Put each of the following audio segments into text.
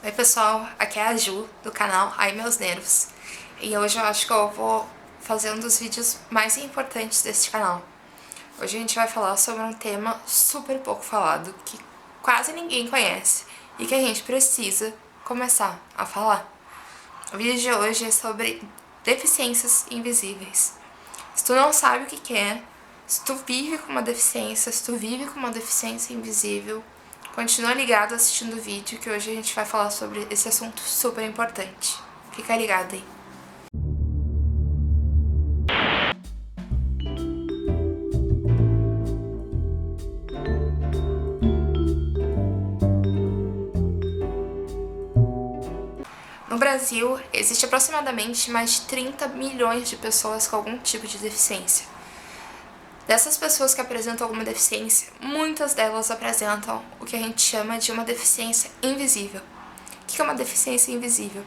Oi pessoal, aqui é a Ju do canal Ai Meus Nervos e hoje eu acho que eu vou fazer um dos vídeos mais importantes deste canal. Hoje a gente vai falar sobre um tema super pouco falado, que quase ninguém conhece e que a gente precisa começar a falar. O vídeo de hoje é sobre deficiências invisíveis. Se tu não sabe o que é, se tu vive com uma deficiência, se tu vive com uma deficiência invisível, continua ligado assistindo o vídeo que hoje a gente vai falar sobre esse assunto super importante. Fica ligado aí. No Brasil, existe aproximadamente mais de 30 milhões de pessoas com algum tipo de deficiência. Dessas pessoas que apresentam alguma deficiência, muitas delas apresentam o que a gente chama de uma deficiência invisível. O que é uma deficiência invisível?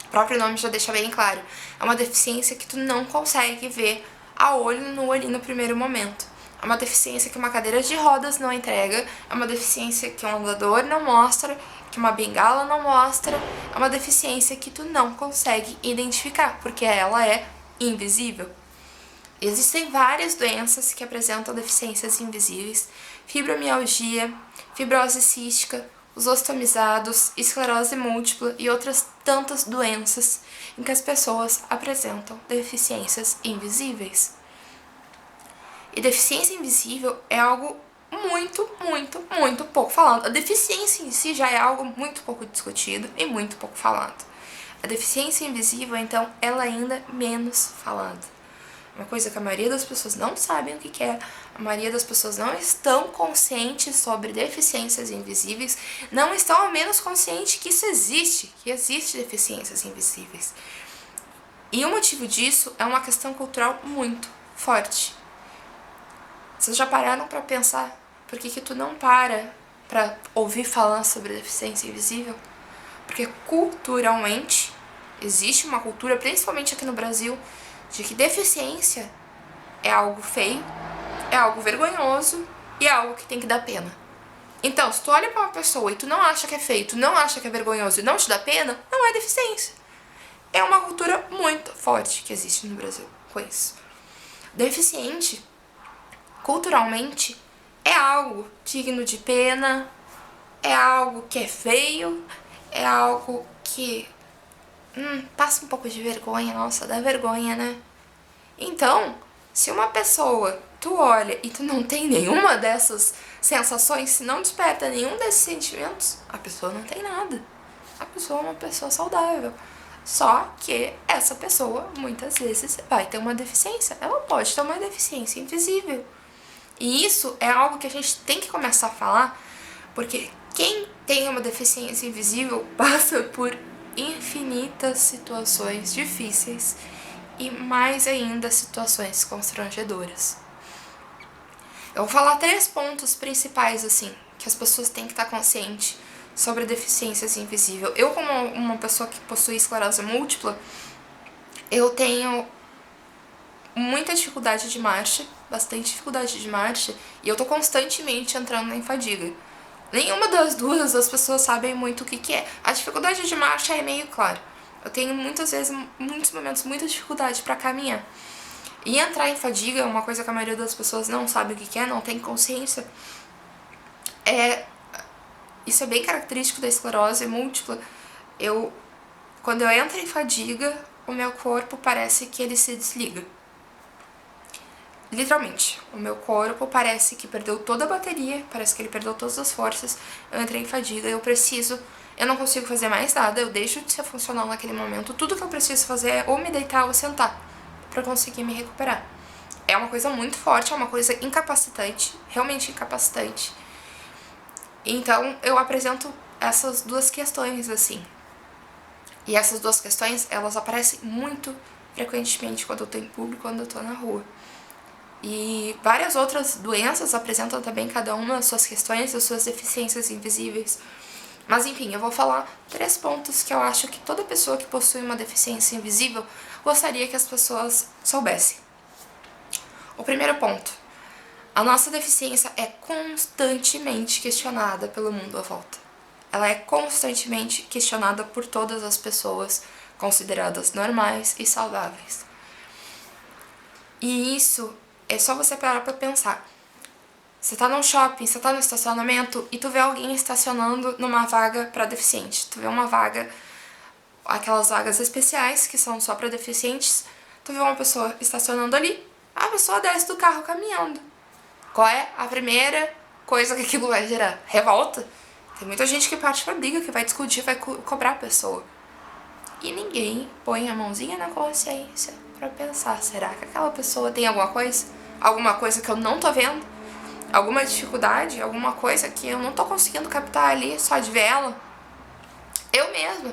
O próprio nome já deixa bem claro. É uma deficiência que tu não consegue ver a olho nu ali no primeiro momento. É uma deficiência que uma cadeira de rodas não entrega, é uma deficiência que um andador não mostra, que uma bengala não mostra, é uma deficiência que tu não consegue identificar, porque ela é invisível. Existem várias doenças que apresentam deficiências invisíveis: fibromialgia, fibrose cística, os ostomizados, esclerose múltipla e outras tantas doenças em que as pessoas apresentam deficiências invisíveis. E deficiência invisível é algo muito pouco falado. A deficiência em si já é algo muito pouco discutido e muito pouco falado. A deficiência invisível, então, ela ainda menos falada. Uma coisa que a maioria das pessoas não sabem o que é, a maioria das pessoas não estão conscientes sobre deficiências invisíveis, não estão ao menos conscientes que isso existe, que existe deficiências invisíveis. E o motivo disso é uma questão cultural muito forte. Vocês já pararam para pensar por que tu não para ouvir falar sobre deficiência invisível? Porque culturalmente existe uma cultura, principalmente aqui no Brasil, de que deficiência é algo feio, é algo vergonhoso e é algo que tem que dar pena. Então, se tu olha pra uma pessoa e tu não acha que é feio, tu não acha que é vergonhoso e não te dá pena, não é deficiência. É uma cultura muito forte que existe no Brasil com isso. Deficiente, culturalmente, é algo digno de pena, é algo que é feio, é algo que passa um pouco de vergonha, nossa, dá vergonha, né? Então, se uma pessoa, tu olha e tu não tem nenhuma dessas sensações, se não desperta nenhum desses sentimentos, a pessoa não tem nada. A pessoa é uma pessoa saudável. Só que essa pessoa, muitas vezes, vai ter uma deficiência. Ela pode ter uma deficiência invisível. E isso é algo que a gente tem que começar a falar, porque quem tem uma deficiência invisível passa por infinitas situações difíceis e mais ainda situações constrangedoras. Eu vou falar 3 pontos principais, assim, que as pessoas têm que estar conscientes sobre deficiências invisíveis. Eu, como uma pessoa que possui esclerose múltipla, eu tenho muita dificuldade de marcha, bastante dificuldade de marcha, e eu tô constantemente entrando em fadiga. Nenhuma das duas as pessoas sabem muito o que é. A dificuldade de marcha é meio claro. Eu tenho muitas vezes, muitos momentos, muita dificuldade para caminhar. E entrar em fadiga é uma coisa que a maioria das pessoas não sabe o que é, não tem consciência. Isso é bem característico da esclerose múltipla. Quando eu entro em fadiga, o meu corpo parece que ele se desliga. Literalmente, o meu corpo parece que perdeu toda a bateria, parece que ele perdeu todas as forças. Eu entrei em fadiga, eu não consigo fazer mais nada, eu deixo de ser funcional naquele momento. Tudo que eu preciso fazer é ou me deitar ou sentar pra conseguir me recuperar. É uma coisa muito forte, é uma coisa incapacitante, realmente incapacitante. Então, eu apresento essas 2 questões, assim. E essas 2 questões, elas aparecem muito frequentemente quando eu tô em público, quando eu tô na rua. E várias outras doenças apresentam também cada uma as suas questões, as suas deficiências invisíveis. Mas enfim, eu vou falar 3 pontos que eu acho que toda pessoa que possui uma deficiência invisível gostaria que as pessoas soubessem. O primeiro ponto: a nossa deficiência é constantemente questionada pelo mundo à volta. ela é constantemente questionada por todas as pessoas consideradas normais e saudáveis. E isso é só você parar pra pensar. Você tá num shopping, você tá no estacionamento e tu vê alguém estacionando numa vaga pra deficiente. Tu vê uma vaga, aquelas vagas especiais que são só pra deficientes, tu vê uma pessoa estacionando ali, a pessoa desce do carro caminhando. Qual é a primeira coisa que aquilo vai gerar? Revolta. Tem muita gente que parte pra briga, que vai discutir, vai cobrar a pessoa. E ninguém põe a mãozinha na consciência pra pensar, será que aquela pessoa tem alguma coisa? Alguma coisa que eu não tô vendo? Alguma dificuldade? Alguma coisa que eu não tô conseguindo captar ali só de ver ela? Eu mesma,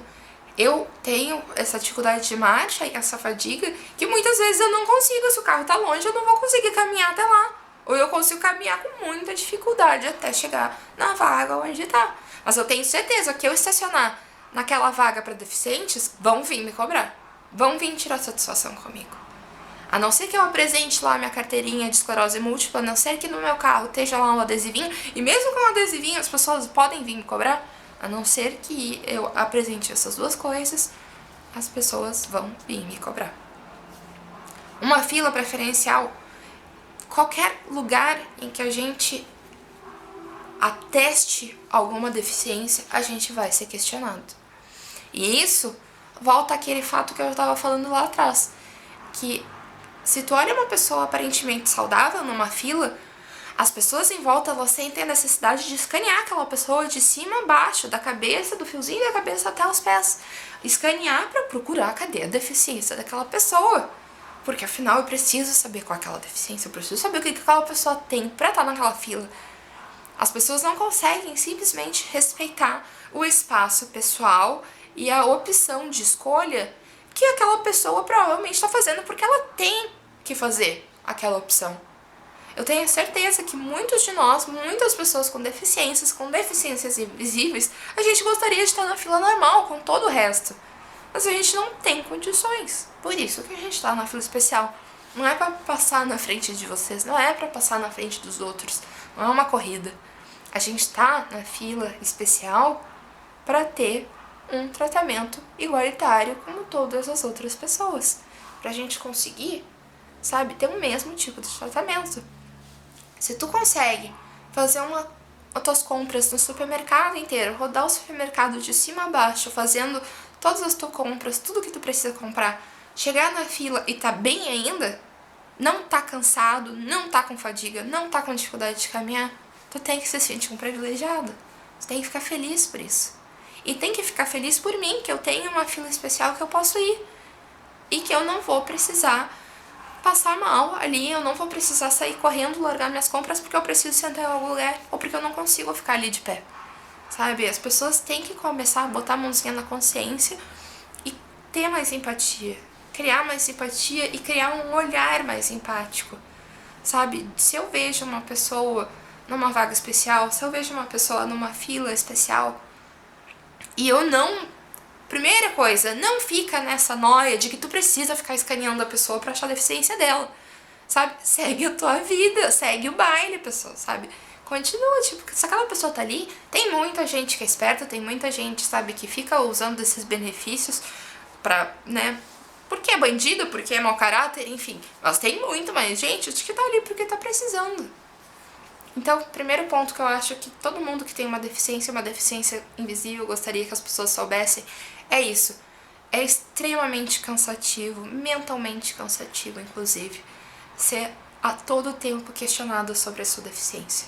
eu tenho essa dificuldade de marcha e essa fadiga que muitas vezes eu não consigo. Se o carro tá longe, eu não vou conseguir caminhar até lá. Ou eu consigo caminhar com muita dificuldade até chegar na vaga onde tá. Mas eu tenho certeza que eu estacionar naquela vaga para deficientes, vão vir me cobrar. Vão vir tirar satisfação comigo. A não ser que eu apresente lá minha carteirinha de esclerose múltipla, a não ser que no meu carro esteja lá um adesivinho, e mesmo com um adesivinho as pessoas podem vir me cobrar, a não ser que eu apresente essas duas coisas, as pessoas vão vir me cobrar. Uma fila preferencial, qualquer lugar em que a gente ateste alguma deficiência, a gente vai ser questionado. E isso volta àquele fato que eu estava falando lá atrás, que se tu olha uma pessoa aparentemente saudável numa fila, as pessoas em volta elas sentem a necessidade de escanear aquela pessoa de cima a baixo, da cabeça, do fiozinho da cabeça até os pés. Escanear para procurar cadê a deficiência daquela pessoa. Porque afinal eu preciso saber qual é aquela deficiência, eu preciso saber o que aquela pessoa tem para estar naquela fila. As pessoas não conseguem simplesmente respeitar o espaço pessoal e a opção de escolha que aquela pessoa provavelmente está fazendo porque ela tem que fazer aquela opção. Eu tenho certeza que muitos de nós, muitas pessoas com deficiências invisíveis, a gente gostaria de estar na fila normal com todo o resto. Mas a gente não tem condições. Por isso que a gente está na fila especial. Não é para passar na frente de vocês, não é para passar na frente dos outros. Não é uma corrida. A gente está na fila especial para ter um tratamento igualitário como todas as outras pessoas. Pra gente conseguir, sabe, ter o mesmo tipo de tratamento. Se tu consegue fazer as tuas compras no supermercado inteiro, rodar o supermercado de cima a baixo, fazendo todas as tuas compras, tudo que tu precisa comprar, chegar na fila e tá bem ainda, não tá cansado, não tá com fadiga, não tá com dificuldade de caminhar, tu tem que se sentir um privilegiado. Tu tem que ficar feliz por isso. E tem que ficar feliz por mim, que eu tenho uma fila especial que eu posso ir. E que eu não vou precisar passar mal ali, eu não vou precisar sair correndo, largar minhas compras porque eu preciso sentar em algum lugar ou porque eu não consigo ficar ali de pé. Sabe? As pessoas têm que começar a botar a mãozinha na consciência e ter mais empatia. Criar mais simpatia e criar um olhar mais empático. Sabe? Se eu vejo uma pessoa numa vaga especial, se eu vejo uma pessoa numa fila especial, e eu não... Primeira coisa, não fica nessa noia de que tu precisa ficar escaneando a pessoa pra achar a deficiência dela, sabe? Segue a tua vida, segue o baile, pessoa, sabe? Continua, tipo, se aquela pessoa tá ali, tem muita gente que é esperta, tem muita gente, sabe, que fica usando esses benefícios pra, né? Porque é bandido, porque é mau caráter, enfim. Mas tem muito mais gente que tá ali porque tá precisando. Então, primeiro ponto que eu acho que todo mundo que tem uma deficiência invisível, gostaria que as pessoas soubessem, é isso. É extremamente cansativo, mentalmente cansativo, inclusive, ser a todo tempo questionado sobre a sua deficiência.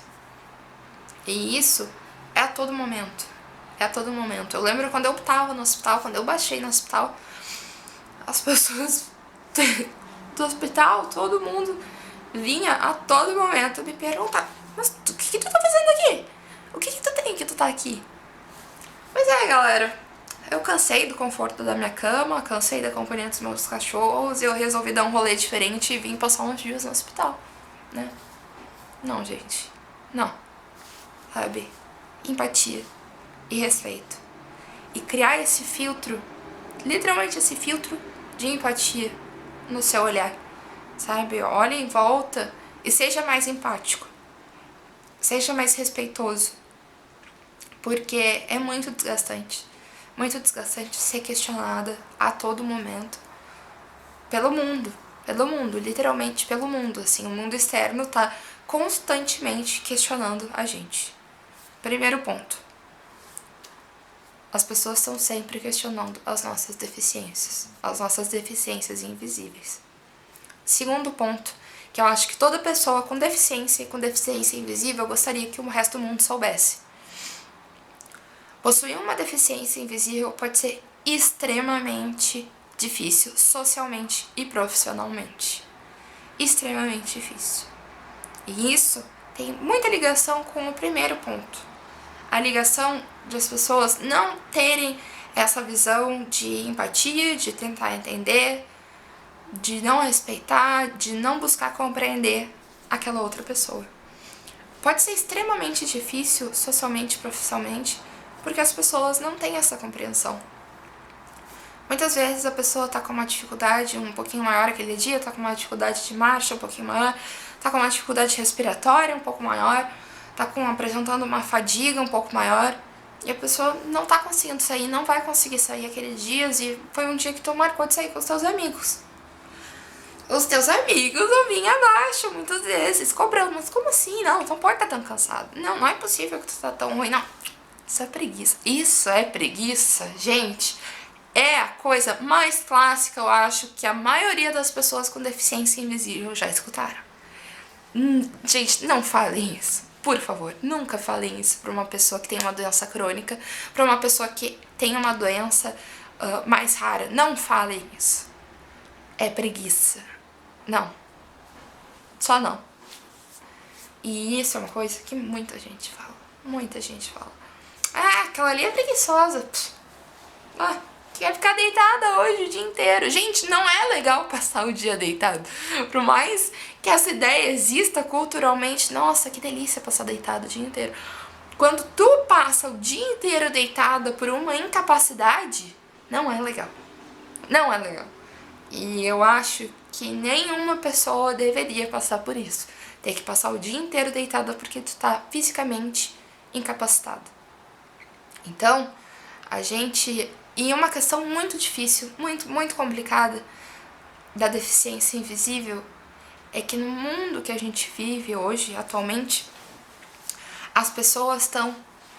E isso é a todo momento. É a todo momento. Eu lembro quando eu tava no hospital, quando eu baixei no hospital, as pessoas do hospital, todo mundo vinha a todo momento me perguntar: mas o que tu tá fazendo aqui? O que tu tem que tu tá aqui? Pois é, galera, eu cansei do conforto da minha cama, cansei da companhia dos meus cachorros e eu resolvi dar um rolê diferente e vim passar uns dias no hospital, né? Não, gente, não. Sabe? Empatia e respeito. E criar esse filtro, literalmente esse filtro de empatia no seu olhar, sabe? Olhe em volta e seja mais empático. Seja mais respeitoso. porque é muito desgastante ser questionada a todo momento pelo mundo, literalmente pelo mundo, assim, o mundo externo tá constantemente questionando a gente. Primeiro ponto, as pessoas estão sempre questionando as nossas deficiências invisíveis. Segundo ponto, que eu acho que toda pessoa com deficiência e com deficiência invisível gostaria que o resto do mundo soubesse. Possuir uma deficiência invisível pode ser extremamente difícil, socialmente e profissionalmente. Extremamente difícil. E isso tem muita ligação com o primeiro ponto. A ligação de as pessoas não terem essa visão de empatia, de tentar entender, de não respeitar, de não buscar compreender aquela outra pessoa. Pode ser extremamente difícil, socialmente e profissionalmente, porque as pessoas não têm essa compreensão. Muitas vezes a pessoa tá com uma dificuldade um pouquinho maior aquele dia, tá com uma dificuldade de marcha um pouquinho maior, tá com uma dificuldade respiratória um pouco maior, tá apresentando uma fadiga um pouco maior, e a pessoa não tá conseguindo sair, não vai conseguir sair aquele dia, e foi um dia que tu marcou de sair com os teus amigos. Os teus amigos vão vir abaixo, muitas vezes, cobrando, mas como assim? Não pode estar tão cansado. Não é possível que tu tá tão ruim, não. Isso é preguiça. Isso é preguiça, gente. É a coisa mais clássica, eu acho, que a maioria das pessoas com deficiência invisível já escutaram. Gente, não falem isso. Por favor, nunca falem isso pra uma pessoa que tem uma doença crônica, pra uma pessoa que tem uma doença mais rara. Não falem isso. É preguiça. Não. Só não. E isso é uma coisa que muita gente fala. Muita gente fala. Aquela ali é preguiçosa. Quer ficar deitada hoje o dia inteiro. Gente, não é legal passar o dia deitado. Por mais que essa ideia exista culturalmente, nossa, que delícia passar deitado o dia inteiro. Quando tu passa o dia inteiro deitada por uma incapacidade, não é legal. Não é legal. E eu acho que nenhuma pessoa deveria passar por isso. Ter que passar o dia inteiro deitada porque tu tá fisicamente incapacitado. Então, e uma questão muito difícil, muito complicada da deficiência invisível é que no mundo que a gente vive hoje, atualmente, as pessoas estão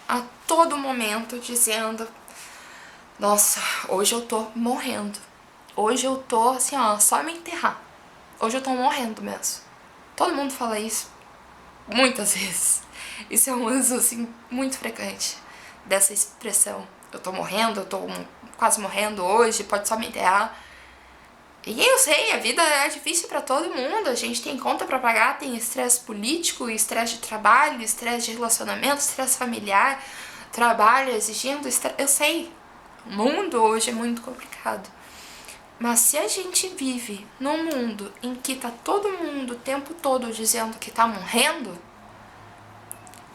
a todo momento dizendo: nossa, hoje eu tô morrendo. Hoje eu tô assim, só me enterrar. Hoje eu tô morrendo mesmo. Todo mundo fala isso muitas vezes. Isso é um uso assim muito frequente dessa expressão. Eu tô morrendo, eu tô quase morrendo hoje, pode só me enterrar. E eu sei, a vida é difícil pra todo mundo, a gente tem conta pra pagar, tem estresse político, estresse de trabalho, estresse de relacionamento, estresse familiar, trabalho exigindo estresse. Eu sei, o mundo hoje é muito complicado. Mas se a gente vive num mundo em que tá todo mundo o tempo todo dizendo que tá morrendo,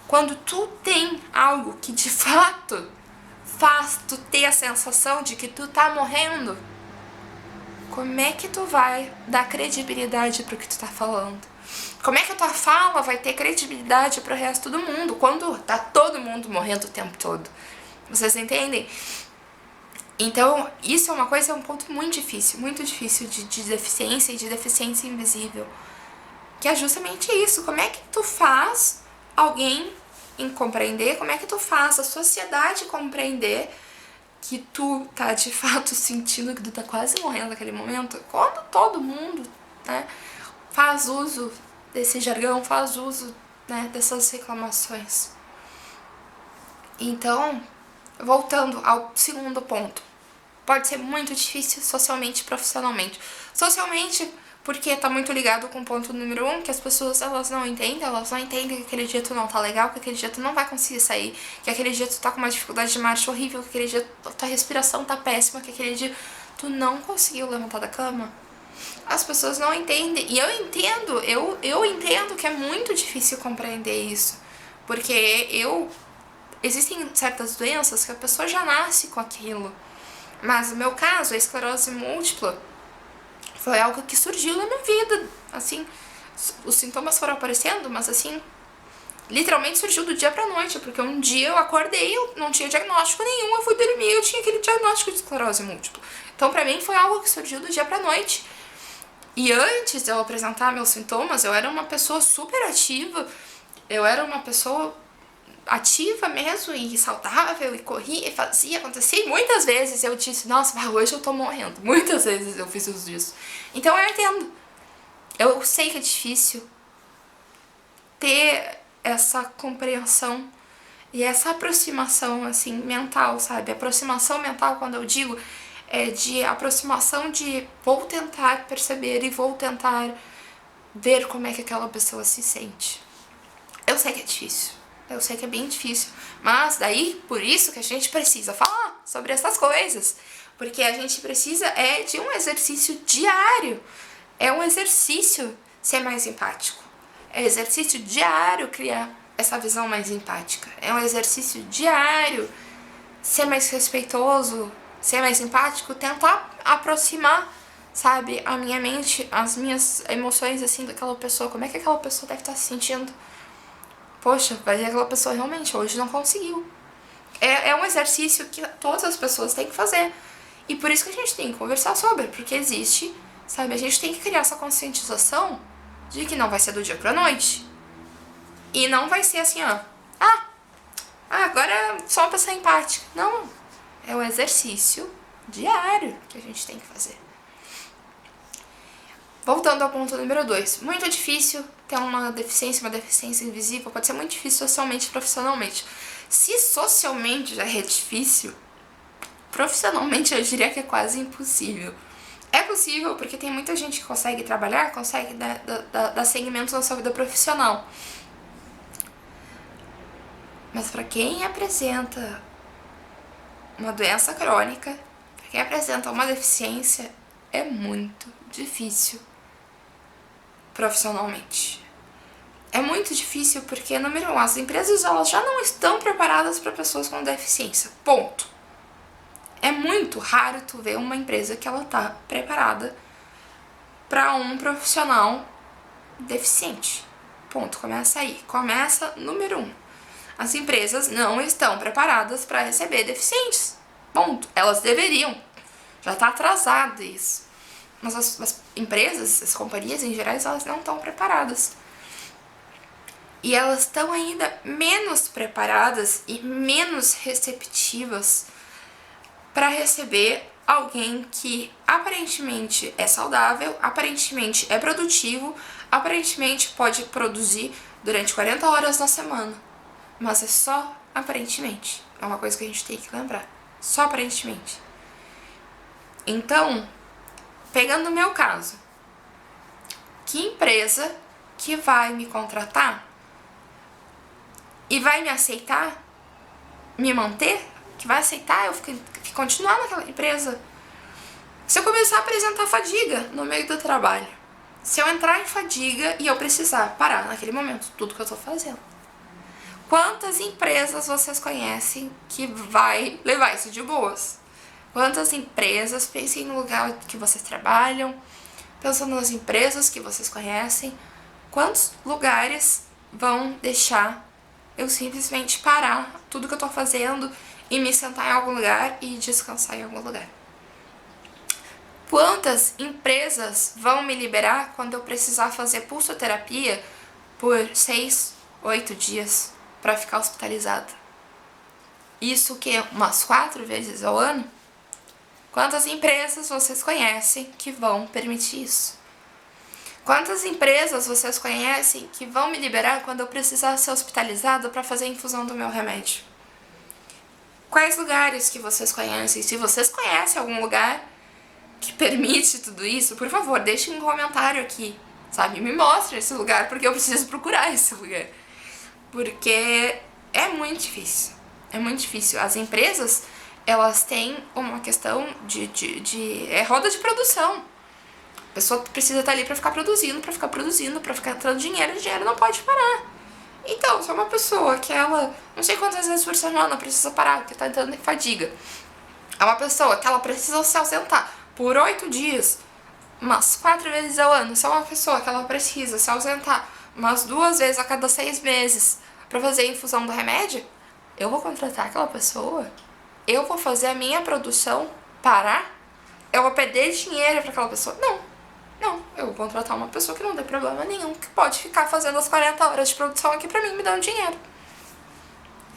quando tu tem algo que de fato faz tu ter a sensação de que tu tá morrendo, como é que tu vai dar credibilidade pro que tu tá falando? Como é que a tua fala vai ter credibilidade pro resto do mundo quando tá todo mundo morrendo o tempo todo? Vocês entendem? Então, isso é uma coisa, é um ponto muito difícil de deficiência e de deficiência invisível. Que é justamente isso. Como é que tu faz alguém compreender, como é que tu faz a sociedade compreender que tu tá de fato sentindo que tu tá quase morrendo naquele momento, quando todo mundo, né, faz uso desse jargão, faz uso, né, dessas reclamações. Então, voltando ao segundo ponto, pode ser muito difícil socialmente e profissionalmente. Socialmente, porque tá muito ligado com o ponto número 1, que as pessoas, elas não entendem que aquele dia tu não tá legal, que aquele dia tu não vai conseguir sair, que aquele dia tu tá com uma dificuldade de marcha horrível, que aquele dia tua respiração tá péssima, que aquele dia tu não conseguiu levantar da cama. As pessoas não entendem, e eu entendo que é muito difícil compreender isso, porque existem certas doenças que a pessoa já nasce com aquilo, mas no meu caso, a esclerose múltipla foi algo que surgiu na minha vida, assim, os sintomas foram aparecendo, mas assim, literalmente surgiu do dia pra noite, porque um dia eu acordei, eu não tinha diagnóstico nenhum, eu fui dormir, eu tinha aquele diagnóstico de esclerose múltipla. Então pra mim foi algo que surgiu do dia pra noite. E antes de eu apresentar meus sintomas, eu era uma pessoa super ativa, eu era uma pessoa ativa mesmo e saudável, e corria, e fazia, acontecia. E muitas vezes eu disse, nossa, hoje eu tô morrendo. Muitas vezes eu fiz uso disso. Então eu entendo. Eu sei que é difícil ter essa compreensão e essa aproximação, assim, mental, sabe? Aproximação mental, quando eu digo, é de aproximação de vou tentar perceber e vou tentar ver como é que aquela pessoa se sente. Eu sei que é difícil, eu sei que é bem difícil, mas daí, por isso que a gente precisa falar sobre essas coisas, porque a gente precisa de um exercício diário, é um exercício ser mais empático, é um exercício diário criar essa visão mais empática, é um exercício diário ser mais respeitoso, ser mais empático, tentar aproximar, sabe, a minha mente, as minhas emoções, assim, daquela pessoa, como é que aquela pessoa deve estar se sentindo. Poxa, vai ver aquela pessoa realmente hoje não conseguiu. É um exercício que todas as pessoas têm que fazer. E por isso que a gente tem que conversar sobre, porque existe, sabe, a gente tem que criar essa conscientização de que não vai ser do dia pra noite. E não vai ser assim, ó, agora é só uma pessoa empática. Não, é um exercício diário que a gente tem que fazer. Voltando ao ponto número 2, muito difícil ter uma deficiência invisível, pode ser muito difícil socialmente e profissionalmente. Se socialmente já é difícil, profissionalmente eu diria que é quase impossível. É possível porque tem muita gente que consegue trabalhar, consegue dar segmentos na sua vida profissional. Mas para quem apresenta uma doença crônica, para quem apresenta uma deficiência, é muito difícil profissionalmente. É muito difícil porque, número 1, as empresas elas já não estão preparadas para pessoas com deficiência. Ponto. É muito raro tu ver uma empresa que ela tá preparada para um profissional deficiente. Ponto. Começa aí. Começa número 1. As empresas não estão preparadas para receber deficientes. Ponto. Elas deveriam. Já tá atrasado isso. Mas as empresas, as companhias em geral, elas não estão preparadas. E elas estão ainda menos preparadas e menos receptivas para receber alguém que aparentemente é saudável, aparentemente é produtivo, aparentemente pode produzir durante 40 horas na semana. Mas é só aparentemente. É uma coisa que a gente tem que lembrar. Só aparentemente. Então, pegando o meu caso, que empresa que vai me contratar e vai me aceitar, me manter, que vai aceitar eu continuar naquela empresa, se eu começar a apresentar fadiga no meio do trabalho, se eu entrar em fadiga e eu precisar parar naquele momento tudo que eu tô fazendo. Quantas empresas vocês conhecem que vai levar isso de boas? Quantas empresas, pensem no lugar que vocês trabalham, pensando nas empresas que vocês conhecem, quantos lugares vão deixar eu simplesmente parar tudo que eu tô fazendo e me sentar em algum lugar e descansar em algum lugar? Quantas empresas vão me liberar quando eu precisar fazer pulsoterapia por 6, 8 dias para ficar hospitalizada? Isso que umas 4 vezes ao ano? Quantas empresas vocês conhecem que vão permitir isso? Quantas empresas vocês conhecem que vão me liberar quando eu precisar ser hospitalizada para fazer a infusão do meu remédio? Quais lugares que vocês conhecem? Se vocês conhecem algum lugar que permite tudo isso, por favor, deixem um comentário aqui, sabe? Me mostre esse lugar, porque eu preciso procurar esse lugar. Porque é muito difícil. É muito difícil. As empresas, elas têm uma questão de roda de produção. A pessoa precisa estar ali para ficar produzindo, para ficar entrando dinheiro, o dinheiro não pode parar. Então, se é uma pessoa que ela, não sei quantas vezes por semana precisa parar, porque tá entrando em fadiga, é uma pessoa que ela precisa se ausentar por 8 dias, umas 4 vezes ao ano, se é uma pessoa que ela precisa se ausentar umas 2 vezes a cada 6 meses, pra fazer a infusão do remédio, eu vou contratar aquela pessoa? Eu vou fazer a minha produção parar? Eu vou perder dinheiro pra aquela pessoa? Não, eu vou contratar uma pessoa que não tem problema nenhum, que pode ficar fazendo as 40 horas de produção aqui pra mim, me dando dinheiro.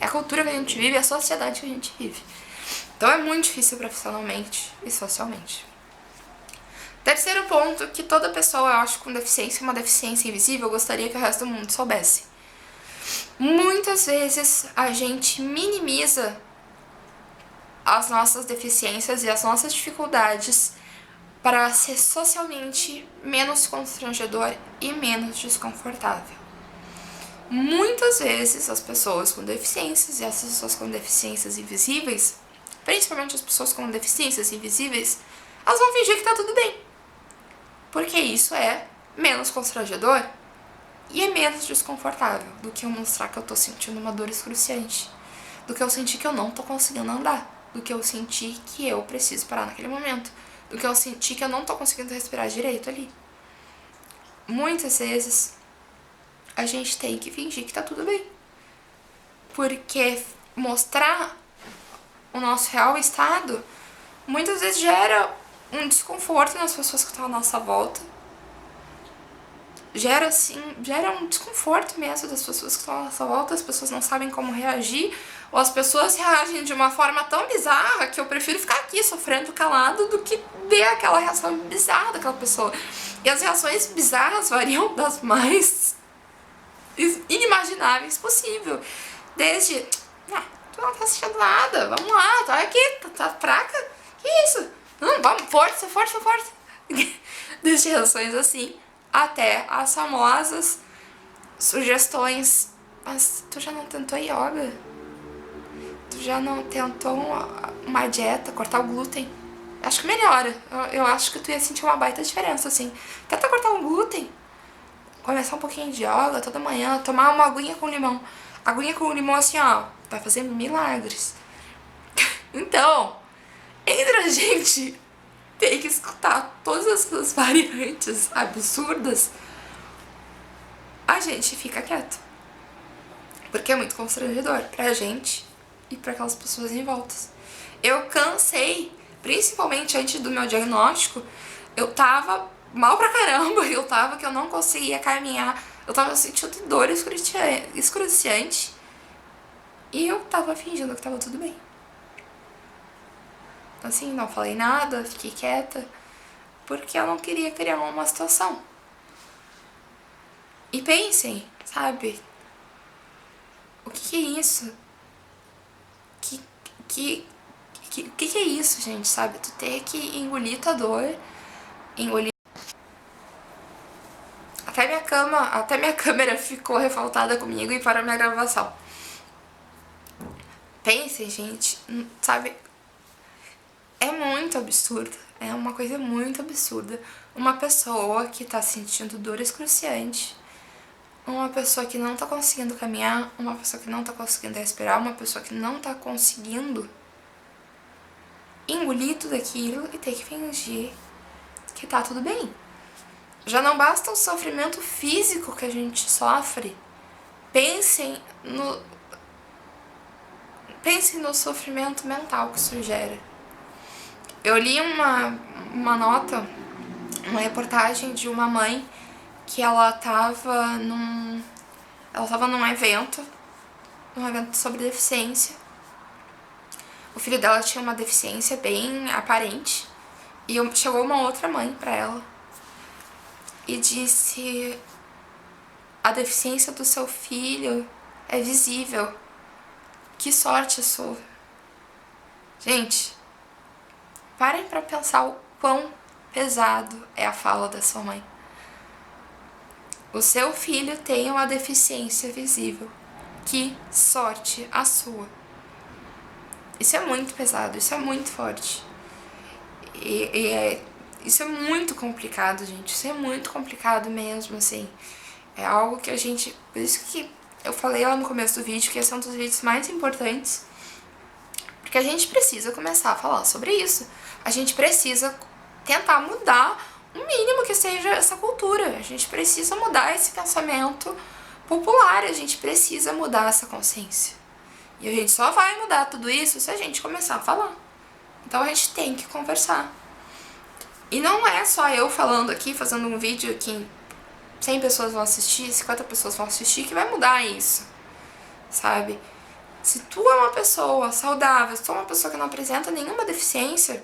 É a cultura que a gente vive, é a sociedade que a gente vive. Então é muito difícil profissionalmente e socialmente. Terceiro ponto, que toda pessoa, eu acho, com deficiência, uma deficiência invisível, gostaria que o resto do mundo soubesse. Muitas vezes a gente minimiza as nossas deficiências e as nossas dificuldades para ser socialmente menos constrangedor e menos desconfortável. Muitas vezes as pessoas com deficiências e as pessoas com deficiências invisíveis, principalmente as pessoas com deficiências invisíveis, elas vão fingir que tá tudo bem. Porque isso é menos constrangedor e é menos desconfortável do que eu mostrar que eu tô sentindo uma dor excruciante, do que eu sentir que eu não tô conseguindo andar, do que eu sentir que eu preciso parar naquele momento, do que eu sentir que eu não tô conseguindo respirar direito ali. Muitas vezes a gente tem que fingir que tá tudo bem, porque mostrar o nosso real estado muitas vezes gera um desconforto nas pessoas que estão à nossa volta, gera um desconforto mesmo das pessoas que estão à nossa volta, as pessoas não sabem como reagir, ou as pessoas reagem de uma forma tão bizarra que eu prefiro ficar aqui sofrendo calado do que ver aquela reação bizarra daquela pessoa. E as reações bizarras variam das mais inimagináveis possível. Desde, tu não tá assistindo nada, vamos lá, tá aqui, tá fraca, que isso? Vamos, força. Desde reações assim, até as famosas sugestões. Mas tu já não tentou yoga? Tu já não tentou uma dieta, cortar o glúten? Acho que melhora. Eu acho que tu ia sentir uma baita diferença, assim. Tenta cortar o glúten, começar um pouquinho de yoga toda manhã, tomar uma aguinha com limão. Aguinha com limão assim, ó, vai fazer milagres. Então, entre a gente ter que escutar todas essas variantes absurdas, a gente fica quieto. Porque é muito constrangedor pra gente e pra aquelas pessoas em volta. Eu cansei, principalmente antes do meu diagnóstico, eu tava mal pra caramba, que eu não conseguia caminhar, eu tava sentindo dor excruciante e eu tava fingindo que tava tudo bem. Assim, não falei nada, fiquei quieta, porque eu não queria criar uma situação. E pensem, sabe? O que é isso? O que é isso, gente, sabe? Tu ter que engolir tua dor, engolir... Até minha câmera ficou revoltada comigo e parou minha gravação. Pensem, gente, sabe? É muito absurdo, é uma coisa muito absurda. Uma pessoa que tá sentindo dor excruciante, uma pessoa que não tá conseguindo caminhar, uma pessoa que não tá conseguindo respirar, uma pessoa que não tá conseguindo engolir tudo aquilo e ter que fingir que tá tudo bem. Já não basta o sofrimento físico que a gente sofre. Pensem no sofrimento mental que isso gera. Eu li uma nota, uma reportagem de uma mãe que ela tava num evento sobre deficiência. O filho dela tinha uma deficiência bem aparente e chegou uma outra mãe pra ela e disse: a deficiência do seu filho é visível, que sorte sua. Gente, parem pra pensar o quão pesado é a fala da sua mãe. O seu filho tem uma deficiência visível, que sorte a sua. Isso é muito pesado, isso é muito forte. Isso é muito complicado, gente. Isso é muito complicado mesmo, assim. É algo que a gente... Por isso que eu falei lá no começo do vídeo que esse é um dos vídeos mais importantes. Porque a gente precisa começar a falar sobre isso. A gente precisa tentar mudar o mínimo que seja essa cultura. A gente precisa mudar esse pensamento popular. A gente precisa mudar essa consciência. E a gente só vai mudar tudo isso se a gente começar a falar. Então a gente tem que conversar. E não é só eu falando aqui, fazendo um vídeo que 100 pessoas vão assistir, 50 pessoas vão assistir, que vai mudar isso, sabe? Se tu é uma pessoa saudável, se tu é uma pessoa que não apresenta nenhuma deficiência,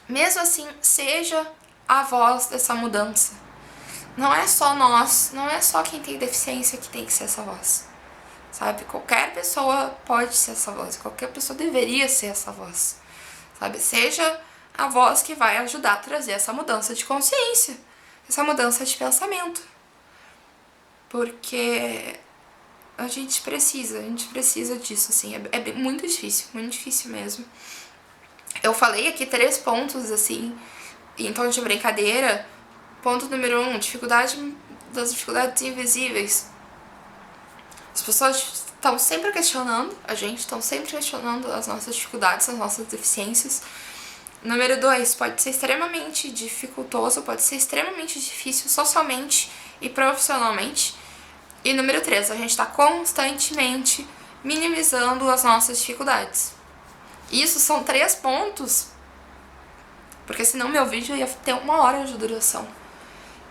mesmo assim, seja a voz dessa mudança. Não é só nós, não é só quem tem deficiência que tem que ser essa voz, sabe? Qualquer pessoa pode ser essa voz, qualquer pessoa deveria ser essa voz, sabe? Seja a voz que vai ajudar a trazer essa mudança de consciência, essa mudança de pensamento. Porque a gente precisa disso, assim, é muito difícil mesmo. Eu falei aqui 3 pontos, assim, em tom de brincadeira. Ponto número 1, das dificuldades invisíveis. As pessoas estão sempre questionando a gente, estão sempre questionando as nossas dificuldades, as nossas deficiências. Número 2, pode ser extremamente dificultoso, pode ser extremamente difícil socialmente e profissionalmente. E número 3, a gente está constantemente minimizando as nossas dificuldades. Isso são 3 pontos, porque senão meu vídeo ia ter 1 hora de duração.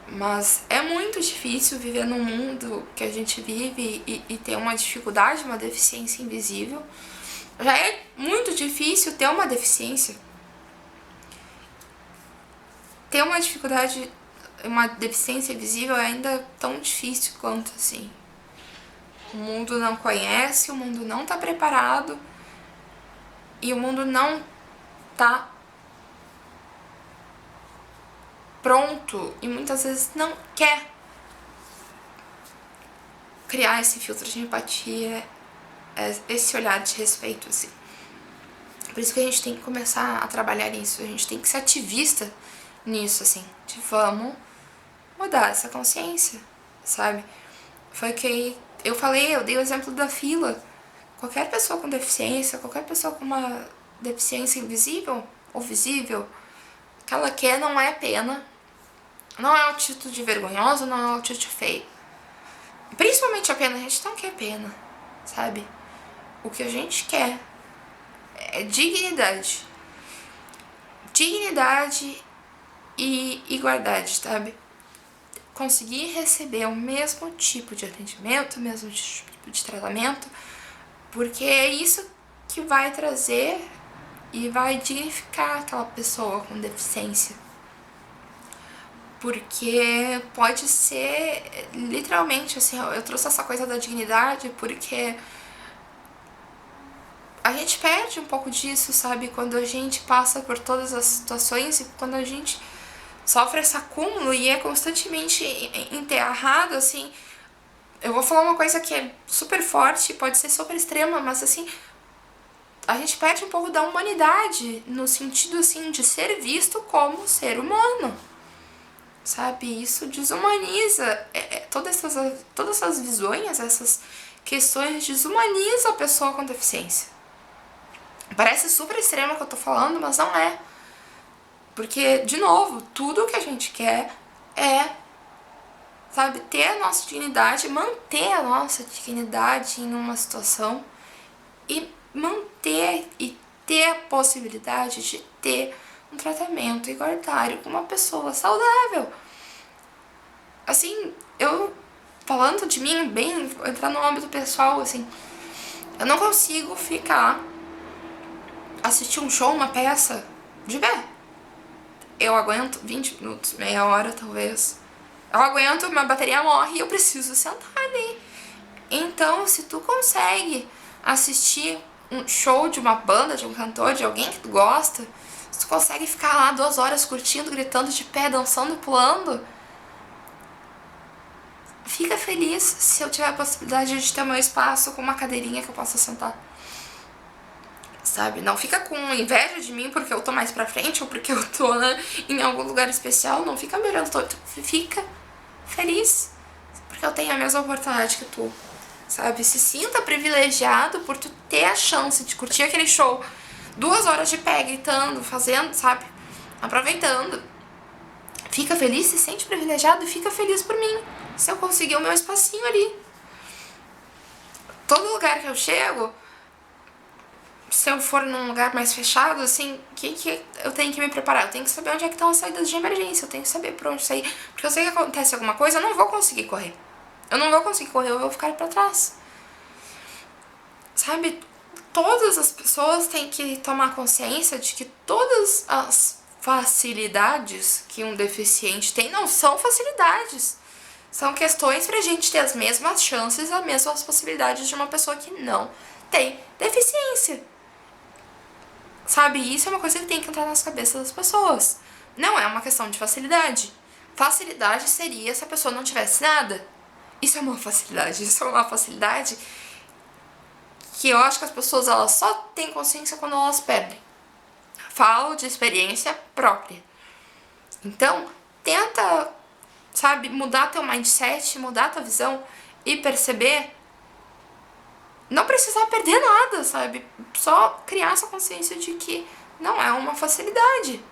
Mas é muito difícil viver num mundo que a gente vive e ter uma dificuldade, uma deficiência invisível. Já é muito difícil ter uma deficiência. Ter uma dificuldade, uma deficiência invisível é ainda tão difícil quanto, assim. O mundo não conhece, o mundo não tá preparado e o mundo não tá pronto e muitas vezes não quer criar esse filtro de empatia, esse olhar de respeito, assim. Por isso que a gente tem que começar a trabalhar nisso, a gente tem que ser ativista nisso, assim, de vamos mudar essa consciência, sabe? Foi que eu falei, eu dei o exemplo da fila. Qualquer pessoa com deficiência, qualquer pessoa com uma deficiência invisível ou visível, o que ela quer não é pena, não é atitude vergonhosa, não é atitude feia. Principalmente a pena, a gente não quer pena, sabe? O que a gente quer é dignidade. Dignidade e igualdade, sabe? Conseguir receber o mesmo tipo de atendimento, o mesmo tipo de tratamento, porque é isso que vai trazer e vai dignificar aquela pessoa com deficiência. Porque pode ser, literalmente, assim, eu trouxe essa coisa da dignidade porque a gente perde um pouco disso, sabe? Quando a gente passa por todas as situações e quando a gente sofre esse acúmulo e é constantemente enterrado, assim. Eu vou falar uma coisa que é super forte, pode ser super extrema, mas assim, a gente perde um pouco da humanidade, no sentido, assim, de ser visto como ser humano, sabe? Isso desumaniza, todas essas visões, essas questões desumaniza a pessoa com deficiência. Parece super extremo o que eu tô falando, mas não é. Porque, de novo, tudo que a gente quer é, sabe, ter a nossa dignidade, manter a nossa dignidade em uma situação e manter e ter a possibilidade de ter um tratamento igualitário com uma pessoa saudável. Assim, eu, falando de mim, bem, entrar no âmbito pessoal, assim, eu não consigo assistir um show, uma peça, de pé. Eu aguento 20 minutos, meia hora talvez. Eu aguento, minha bateria morre e eu preciso sentar ali. Então, se tu consegue assistir um show de uma banda, de um cantor, de alguém que tu gosta, se tu consegue ficar lá 2 horas curtindo, gritando de pé, dançando, pulando, fica feliz se eu tiver a possibilidade de ter o meu espaço com uma cadeirinha que eu possa sentar. Sabe? Não fica com inveja de mim porque eu tô mais pra frente ou porque eu tô, né, em algum lugar especial. Não fica me olhando todo. Fica feliz porque eu tenho a mesma oportunidade que tu, sabe? Se sinta privilegiado por tu ter a chance de curtir aquele show 2 horas de pé, gritando, fazendo, sabe? Aproveitando. Fica feliz, se sente privilegiado e fica feliz por mim, se eu conseguir o meu espacinho ali. Todo lugar que eu chego, se eu for num lugar mais fechado, assim, que eu tenho que me preparar? Eu tenho que saber onde é que estão as saídas de emergência, eu tenho que saber por onde sair. Porque eu sei que acontece alguma coisa, eu não vou conseguir correr. Eu não vou conseguir correr, eu vou ficar pra trás. Sabe? Todas as pessoas têm que tomar consciência de que todas as facilidades que um deficiente tem não são facilidades. São questões pra gente ter as mesmas chances, as mesmas possibilidades de uma pessoa que não tem deficiência. Sabe? Isso é uma coisa que tem que entrar nas cabeças das pessoas. Não é uma questão de facilidade. Facilidade seria se a pessoa não tivesse nada. Isso é uma facilidade. Isso é uma facilidade que eu acho que as pessoas elas só têm consciência quando elas perdem. Falo de experiência própria. Então, tenta, sabe, mudar teu mindset, mudar tua visão e perceber. Não precisar perder nada, sabe? Só criar essa consciência de que não é uma facilidade.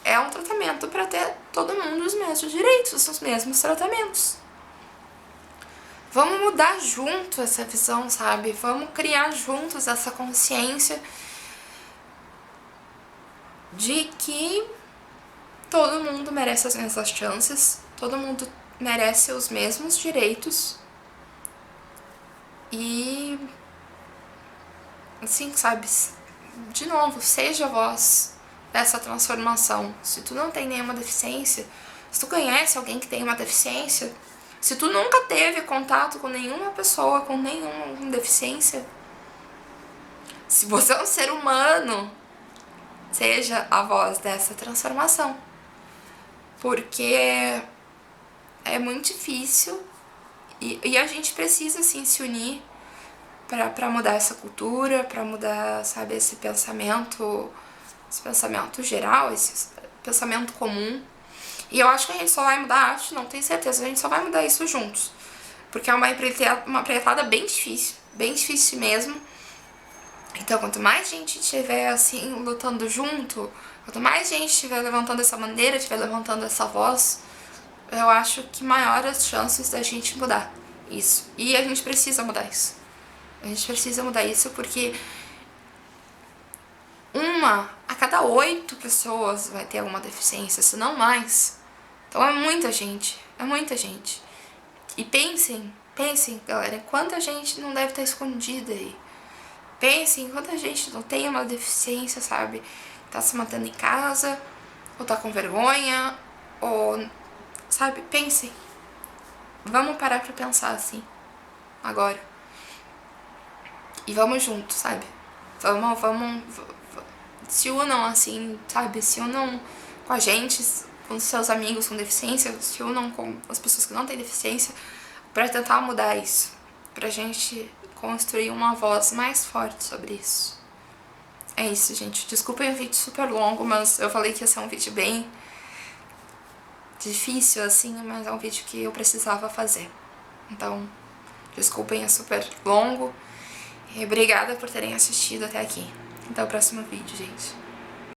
É um tratamento para ter todo mundo os mesmos direitos, os mesmos tratamentos. Vamos mudar junto essa visão, sabe? Vamos criar juntos essa consciência de que todo mundo merece as mesmas chances, todo mundo merece os mesmos direitos e, assim, sabe? De novo, seja a voz dessa transformação. Se tu não tem nenhuma deficiência, se tu conhece alguém que tem uma deficiência, se tu nunca teve contato com nenhuma pessoa com nenhuma deficiência, se você é um ser humano, seja a voz dessa transformação. Porque é muito difícil e a gente precisa, assim, se unir pra mudar essa cultura, pra mudar, sabe, esse pensamento geral, esse pensamento comum. E eu acho que a gente só vai mudar, não tenho certeza, a gente só vai mudar isso juntos. Porque é uma empreitada bem difícil mesmo. Então, quanto mais gente estiver, assim, lutando junto, quanto mais gente estiver levantando essa bandeira, estiver levantando essa voz, eu acho que maior as chances da gente mudar isso. E a gente precisa mudar isso. A gente precisa mudar isso porque 1 a cada 8 pessoas vai ter alguma deficiência, se não mais. Então é muita gente. E pensem, galera, quanta gente não deve estar escondida aí. Pensem quanta gente não tem uma deficiência, sabe? Tá se mantendo em casa, ou tá com vergonha, ou, sabe? Pensem. Vamos parar pra pensar assim, agora. E vamos juntos, sabe? Vamos se unam assim, sabe? Se unam com a gente, com os seus amigos com deficiência, se unam com as pessoas que não têm deficiência, pra tentar mudar isso. Pra gente construir uma voz mais forte sobre isso. É isso, gente. Desculpem o vídeo super longo, mas eu falei que ia ser um vídeo bem difícil, assim, mas é um vídeo que eu precisava fazer. Então, desculpem, é super longo. E obrigada por terem assistido até aqui. Até o próximo vídeo, gente.